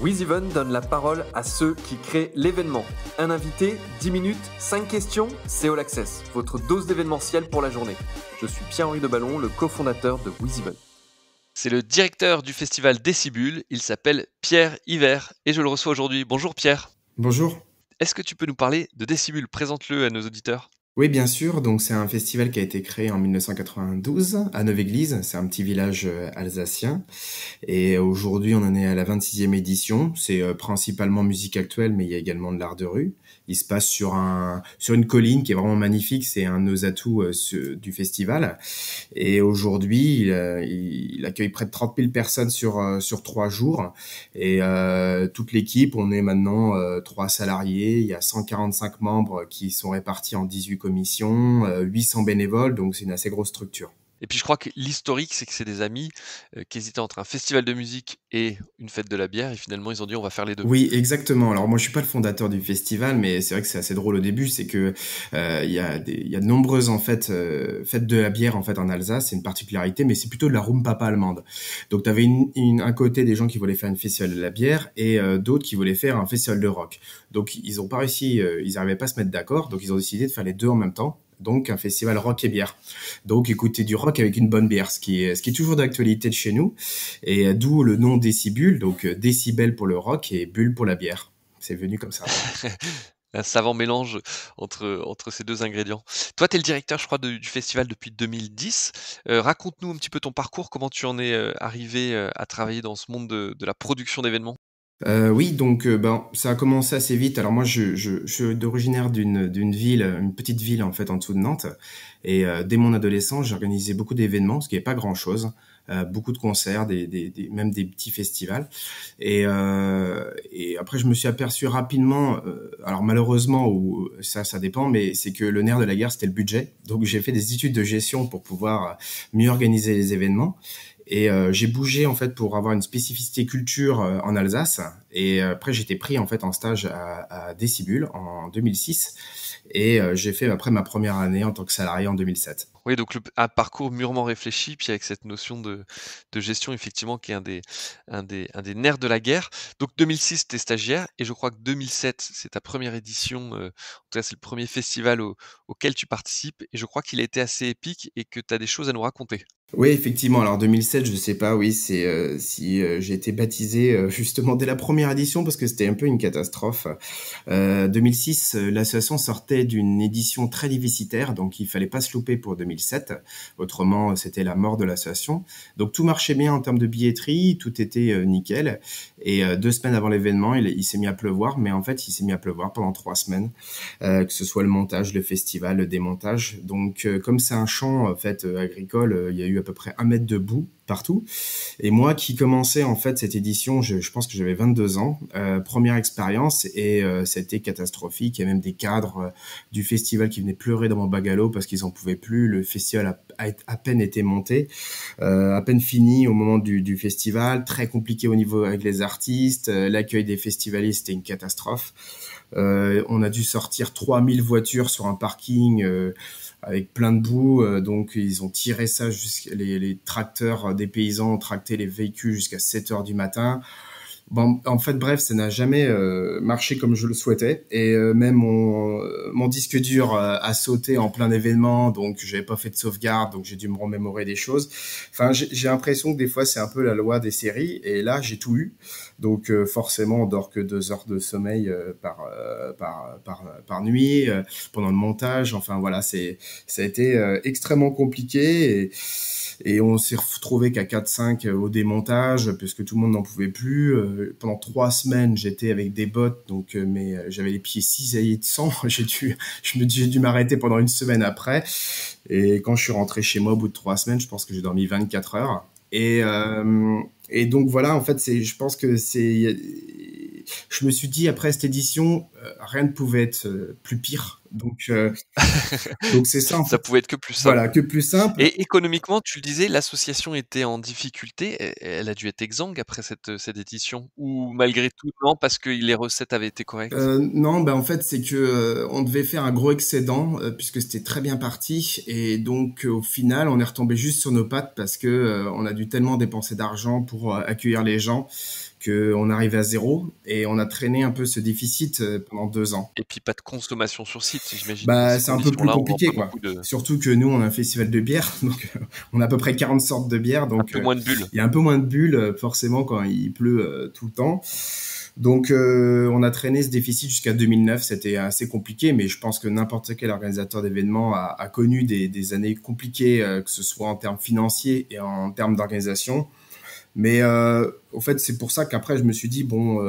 WizEven donne la parole à ceux qui créent l'événement. Un invité, 10 minutes, 5 questions, c'est All Access, votre dose d'événementiel pour la journée. Je suis Pierre-Henri Deballon, le cofondateur de WizEven. C'est le directeur du festival Décibule, il s'appelle Pierre Hiver et je le reçois aujourd'hui. Bonjour Pierre. Bonjour. Est-ce que tu peux nous parler de Décibule? Présente-le à nos auditeurs. Oui, bien sûr. Donc, c'est un festival qui a été créé en 1992 à Neuve-Église. C'est un petit village alsacien. Et aujourd'hui, on en est à la 26e édition. C'est principalement musique actuelle, mais il y a également de l'art de rue. Il se passe sur une colline qui est vraiment magnifique. C'est un de nos atouts du festival. Et aujourd'hui, il accueille près de 30 000 personnes sur 3 jours. Et toute l'équipe, on est maintenant 3 salariés. Il y a 145 membres qui sont répartis en 18 commissions, 800 bénévoles, donc c'est une assez grosse structure. Et puis je crois que l'historique, c'est que c'est des amis qui hésitaient entre un festival de musique et une fête de la bière, et finalement ils ont dit on va faire les deux. Oui, exactement. Alors moi, je suis pas le fondateur du festival, mais c'est vrai que c'est assez drôle au début, c'est que il y a de nombreuses en fait fêtes de la bière en fait en Alsace, c'est une particularité, mais c'est plutôt de la rumpapa allemande. Donc tu avais un côté des gens qui voulaient faire une festival de la bière et d'autres qui voulaient faire un festival de rock. Donc ils ont pas réussi, ils arrivaient pas à se mettre d'accord, donc ils ont décidé de faire les deux en même temps. Donc un festival rock et bière. Donc écouter du rock avec une bonne bière, ce qui est toujours d'actualité de chez nous. Et d'où le nom Décibule, donc décibel pour le rock et bulle pour la bière. C'est venu comme ça. Un savant mélange entre ces deux ingrédients. Toi, tu es le directeur, je crois, du festival depuis 2010. Raconte-nous un petit peu ton parcours, comment tu en es arrivé à travailler dans ce monde de la production d'événements. Oui, donc ça a commencé assez vite. Alors moi, je suis originaire d'une ville, une petite ville en fait en dessous de Nantes. Et dès mon adolescence, j'organisais beaucoup d'événements, ce qui n'est pas grand-chose. Beaucoup de concerts, même des petits festivals. Et après, je me suis aperçu rapidement, alors malheureusement, ou ça dépend, mais c'est que le nerf de la guerre, c'était le budget. Donc j'ai fait des études de gestion pour pouvoir mieux organiser les événements. Et j'ai bougé en fait pour avoir une spécificité culture en Alsace. Et après, j'étais pris en fait en stage à Décibule en 2006. Et j'ai fait après ma première année en tant que salarié en 2007. Oui, donc un parcours mûrement réfléchi, puis avec cette notion de gestion, effectivement, qui est un des nerfs de la guerre. Donc 2006, tu es stagiaire, et je crois que 2007, c'est ta première édition, en tout cas, c'est le premier festival auquel tu participes, et je crois qu'il a été assez épique et que tu as des choses à nous raconter. Oui, effectivement. Alors 2007, je sais pas, oui, c'est si j'ai été baptisé justement dès la première édition parce que c'était un peu une catastrophe. 2006, l'association sortait d'une édition très déficitaire, donc il fallait pas se louper pour 2007. Autrement, c'était la mort de l'association. Donc tout marchait bien en termes de billetterie, tout était nickel. Et 2 semaines avant l'événement, il s'est mis à pleuvoir, mais en fait, il s'est mis à pleuvoir pendant 3 semaines, que ce soit le montage, le festival, le démontage. Donc comme c'est un champ en fait agricole, il y a eu à peu près 1 mètre de boue partout. Et moi qui commençais en fait cette édition, je pense que j'avais 22 ans, première expérience et c'était catastrophique. Il y a même des cadres du festival qui venaient pleurer dans mon bagalo parce qu'ils en pouvaient plus. Le festival a à peine été monté, à peine fini au moment du festival, très compliqué au niveau avec les artistes, l'accueil des festivalistes était une catastrophe. On a dû sortir 3000 voitures sur un parking avec plein de boue, donc ils ont tiré ça les tracteurs des paysans ont tracté les véhicules jusqu'à 7 heures du matin. Bon, en fait, bref, ça n'a jamais marché comme je le souhaitais. Et même mon disque dur a sauté en plein événement, donc j'avais pas fait de sauvegarde, donc j'ai dû me remémorer des choses. Enfin, j'ai l'impression que des fois, c'est un peu la loi des séries. Et là, j'ai tout eu. Donc forcément, on dort que 2 heures de sommeil par nuit, pendant le montage. Enfin, voilà, ça a été extrêmement compliqué. Et on s'est retrouvé qu'à 4-5 au démontage parce que tout le monde n'en pouvait plus. Pendant 3 semaines, j'étais avec des bottes, donc mais j'avais les pieds cisaillés de sang. J'ai dû m'arrêter pendant 1 semaine après. Et quand je suis rentré chez moi au bout de 3 semaines, je pense que j'ai dormi 24 heures. Et donc voilà, en fait, je pense que je me suis dit après cette édition, rien ne pouvait être plus pire. Donc c'est ça en Ça fait. pouvait être que plus simple. Voilà, que plus simple. Et économiquement, tu le disais, l'association était en difficulté. Elle a dû être exsangue après cette édition? Ou malgré tout, non, parce que les recettes avaient été correctes? Non, ben en fait, c'est que on devait faire un gros excédent puisque c'était très bien parti et donc au final, on est retombé juste sur nos pattes parce que on a dû tellement dépenser d'argent pour accueillir les gens que on arrivait à zéro et on a traîné un peu ce déficit pendant 2 ans. Et puis pas de consommation sur site, j'imagine, dans Bah, ces c'est un peu plus conditions-là, on vend compliqué, pas quoi. beaucoup de Surtout que nous, on a un festival de bière, donc on a à peu près 40 sortes de bières, un donc peu moins de bulles. il y a un peu moins de bulles forcément quand il pleut tout le temps. Donc on a traîné ce déficit jusqu'à 2009, c'était assez compliqué, mais je pense que n'importe quel organisateur d'événements a connu des années compliquées, que ce soit en termes financiers et en termes d'organisation. Mais au fait, c'est pour ça qu'après, je me suis dit, bon,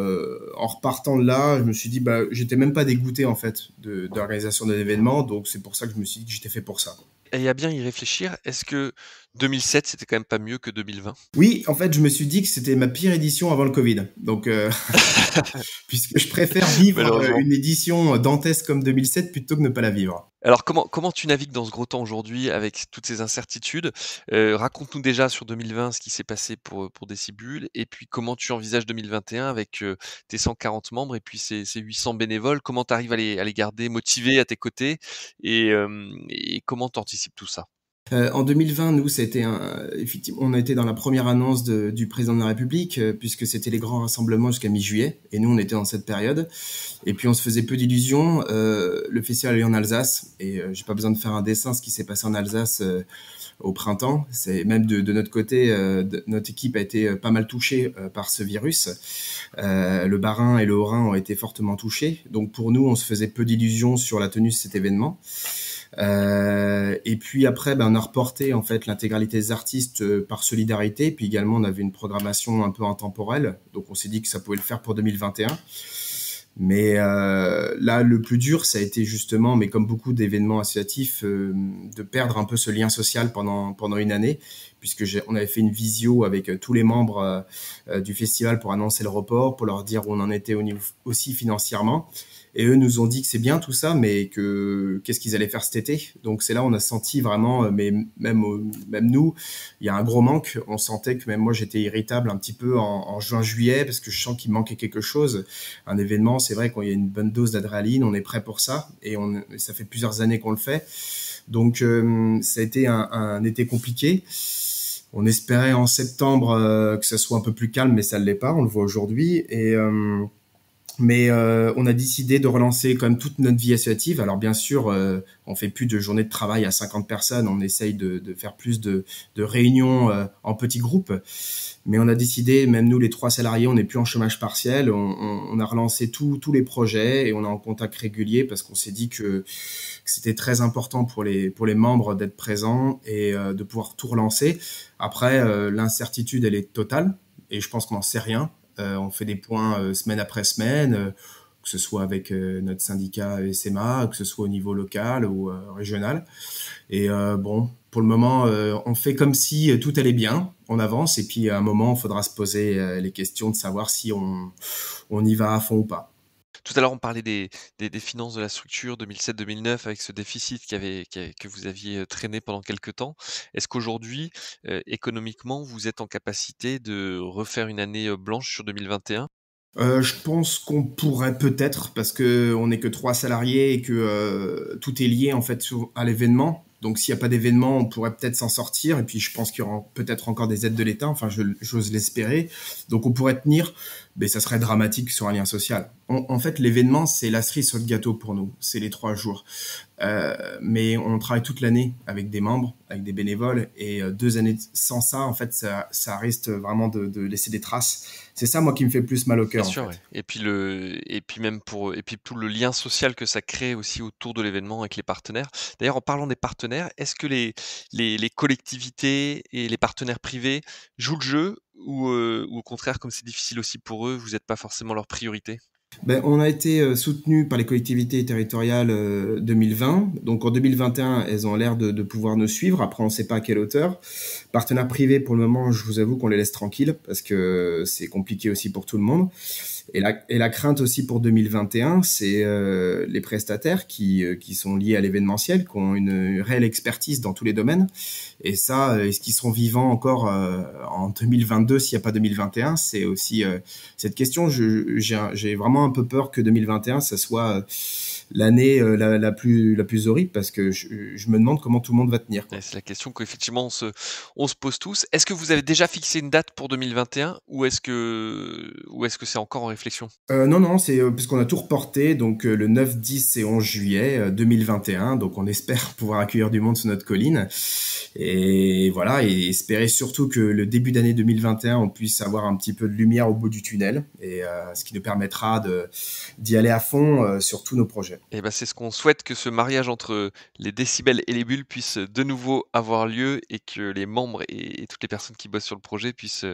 en repartant de là, je me suis dit, bah, j'étais même pas dégoûté, en fait, d'organisation de l'événement. Donc, c'est pour ça que je me suis dit que j'étais fait pour ça. Et à bien y réfléchir, est-ce que 2007, c'était quand même pas mieux que 2020? Oui, en fait, je me suis dit que c'était ma pire édition avant le Covid. Donc, puisque je préfère vivre Malheureusement. une édition dantesque comme 2007 plutôt que ne pas la vivre. Alors comment tu navigues dans ce gros temps aujourd'hui avec toutes ces incertitudes? Raconte-nous déjà sur 2020 ce qui s'est passé pour Décibule et puis comment tu envisages 2021 avec, tes 140 membres et puis ces 800 bénévoles? Comment tu arrives à les garder motivés à tes côtés et comment tu anticipes tout ça? En 2020, nous, c'était effectivement, on a été dans la première annonce du président de la République, puisque c'était les grands rassemblements jusqu'à mi-juillet, et nous, on était dans cette période. Et puis, on se faisait peu d'illusions. Le festival a eu en Alsace, et j'ai pas besoin de faire un dessin ce qui s'est passé en Alsace au printemps. C'est même de notre côté, notre équipe a été pas mal touchée par ce virus. Le Bas-Rhin et le Haut-Rhin ont été fortement touchés. Donc, pour nous, on se faisait peu d'illusions sur la tenue de cet événement. Et puis après, on a reporté en fait l'intégralité des artistes par solidarité. Puis également, on avait une programmation un peu intemporelle, donc on s'est dit que ça pouvait le faire pour 2021. Mais là, le plus dur, ça a été justement, mais comme beaucoup d'événements associatifs, de perdre un peu ce lien social pendant une année, puisque on avait fait une visio avec tous les membres du festival pour annoncer le report, pour leur dire où on en était au niveau aussi financièrement. Et eux nous ont dit que c'est bien tout ça, mais qu'est-ce qu'ils allaient faire cet été. Donc c'est là où on a senti vraiment, mais même nous, il y a un gros manque. On sentait que même moi j'étais irritable un petit peu en juin-juillet parce que je sens qu'il manquait quelque chose. Un événement, c'est vrai, quand il y a une bonne dose d'adrénaline, on est prêt pour ça et ça fait plusieurs années qu'on le fait. Donc ça a été un été compliqué. On espérait en septembre que ça soit un peu plus calme, mais ça ne l'est pas. On le voit aujourd'hui mais on a décidé de relancer quand même toute notre vie associative. Alors bien sûr, on fait plus de journées de travail à 50 personnes. On essaye de faire plus de réunions en petits groupes. Mais on a décidé, même nous les 3 salariés, on n'est plus en chômage partiel. On a relancé tous les projets et on est en contact régulier parce qu'on s'est dit que c'était très important pour les membres d'être présents et de pouvoir tout relancer. Après, l'incertitude, elle est totale et je pense qu'on n'en sait rien. On fait des points semaine après semaine, que ce soit avec notre syndicat SMA, que ce soit au niveau local ou régional. Et bon, pour le moment, on fait comme si tout allait bien, on avance, et puis à un moment, il faudra se poser les questions de savoir si on y va à fond ou pas. Tout à l'heure, on parlait des finances de la structure 2007-2009 avec ce déficit que vous aviez traîné pendant quelque temps. Est-ce qu'aujourd'hui, économiquement, vous êtes en capacité de refaire une année blanche sur 2021? Je pense qu'on pourrait peut-être, parce que on n'est que 3 salariés et que tout est lié en fait à l'événement. Donc s'il n'y a pas d'événement, on pourrait peut-être s'en sortir. Et puis je pense qu'il y aura peut-être encore des aides de l'État. Enfin, j'ose l'espérer. Donc on pourrait tenir, mais ça serait dramatique sur un lien social. En fait, l'événement, c'est la cerise sur le gâteau pour nous. C'est les 3 jours. Mais on travaille toute l'année avec des membres, avec des bénévoles. Et 2 années sans ça, en fait, ça risque vraiment de laisser des traces. C'est ça, moi, qui me fait plus mal au Bien cœur, en sûr, fait. ouais. Et puis même et puis tout le lien social que ça crée aussi autour de l'événement avec les partenaires. D'ailleurs, en parlant des partenaires, est-ce que les collectivités et les partenaires privés jouent le jeu ou au contraire, comme c'est difficile aussi pour eux, vous n'êtes pas forcément leur priorité? On a été soutenu par les collectivités territoriales 2020. Donc en 2021, elles ont l'air de pouvoir nous suivre. Après, on ne sait pas à quelle hauteur. Partenaires privés, pour le moment, je vous avoue qu'on les laisse tranquilles parce que c'est compliqué aussi pour tout le monde. Et la crainte aussi pour 2021, c'est les prestataires qui sont liés à l'événementiel, qui ont une réelle expertise dans tous les domaines. Et ça, est-ce qu'ils seront vivants encore en 2022 s'il n'y a pas 2021? C'est aussi cette question. J'ai vraiment un peu peur que 2021, ça soit l'année la plus horrible, parce que je me demande comment tout le monde va tenir, quoi. C'est la question qu'effectivement on se pose tous. Est-ce que vous avez déjà fixé une date pour 2021 ou est-ce que c'est encore en réflexion? Non, c'est puisqu'on a tout reporté, donc le 9, 10 et 11 juillet 2021. Donc on espère pouvoir accueillir du monde sur notre colline. Et voilà, et espérer surtout que le début d'année 2021, on puisse avoir un petit peu de lumière au bout du tunnel, et ce qui nous permettra d'y aller à fond sur tous nos projets. Et ben c'est ce qu'on souhaite, que ce mariage entre les décibels et les bulles puisse de nouveau avoir lieu et que les membres et toutes les personnes qui bossent sur le projet puissent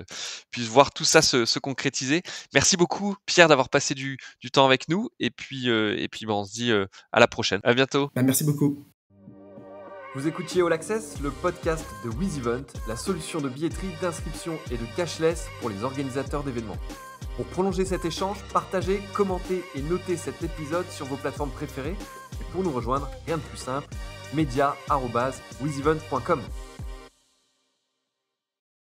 voir tout ça se concrétiser. Merci beaucoup Pierre d'avoir passé du temps avec nous et puis ben, on se dit à la prochaine. À bientôt. Merci beaucoup. Vous écoutiez All Access, le podcast de WizEvent, la solution de billetterie, d'inscription et de cashless pour les organisateurs d'événements. Pour prolonger cet échange, partagez, commentez et notez cet épisode sur vos plateformes préférées. Et pour nous rejoindre, rien de plus simple, media@wizevent.com.